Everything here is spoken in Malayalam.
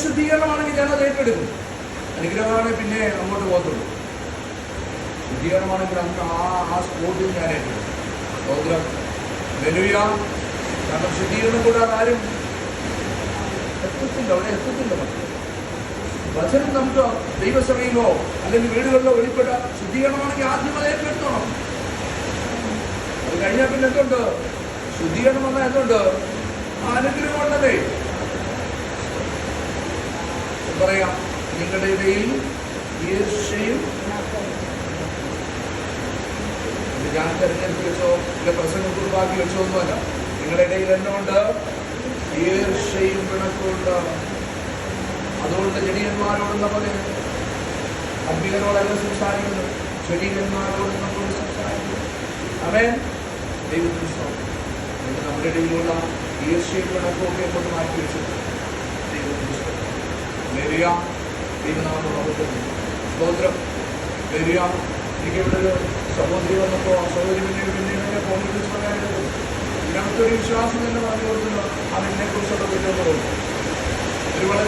ശുദ്ധീകരണമാണെങ്കിൽ ഞാനത് ഏറ്റെടുക്കും. അനുഗ്രഹമാണെങ്കിൽ പിന്നെ അങ്ങോട്ട് പോകത്തുള്ളൂ. ശുദ്ധീകരണമാണെങ്കിൽ അന്ന് ആ സ്പോട്ടിൽ ഞാൻ ഏറ്റെടുക്കും. സ്തോത്രം. ഹല്ലേലൂയ. കാരണം ശുദ്ധീകരണം കൂടാതെ ആരും എത്തത്തില്ല, അവിടെ എത്തത്തില്ല. വചനം നമുക്ക് ദൈവസഭയിലോ അല്ലെങ്കിൽ വീടുകളിലോ വെളിപ്പെട്ട ശുദ്ധീകരണമാണെങ്കിൽ ആദ്യം അത് ഏറ്റെടുത്തോണം. അത് കഴിഞ്ഞാൽ പിന്നെ എന്തുണ്ട്? ശുദ്ധീകരണം വന്നാൽ എന്തുണ്ട്? അനുഗ്രഹമുണ്ടല്ലേ. പറയാം, നിങ്ങളുടെ ഇടയിൽ ഈർഷ്യയും, ഞാൻ തെരഞ്ഞെടുപ്പ് വെച്ചോ ഇല്ല പ്രസംഗം കുറിപ്പാക്കി വെച്ചോ ഒന്നുമല്ല. നിങ്ങളുടെ ഇടയിൽ എന്തുകൊണ്ട്? ഈർഷ്യയും പിണക്കുണ്ട്. അതുകൊണ്ട് ചെടിയന്മാരോടെന്ന പോലെ അന്പികരോടല്ല സംസാരിക്കുന്നത്, ചെടിയന്മാരോട് നമ്മളോട് സംസാരിക്കുന്നു. ആമേൻ. ദൈവത്തിന് സ്തോത്രം. നമ്മുടെ ഇടയിലുള്ള ഈർഷ്യയും പിണക്കുമൊക്കെ കൊണ്ട് മാറ്റി വെച്ചിട്ടുണ്ട്. ദൈവത്തിന് സ്തോത്രം. ഹല്ലേലൂയ. ദൈവനാമം സ്തോത്രം. ഹല്ലേലൂയ. എനിക്കിവിടെ ഒരു സഹോദരി വന്നപ്പോൾ ആ സഹോദരി പിന്നെ ഫോൺ വിളിച്ച് പറയാനുള്ളത് ഞങ്ങൾക്കൊരു വിശ്വാസം തന്നെ പറഞ്ഞു കൊടുക്കുന്നു. അത് എന്നെക്കുറിച്ചുള്ള കുറ്റം തോന്നുന്നു. ഒരു വളരെ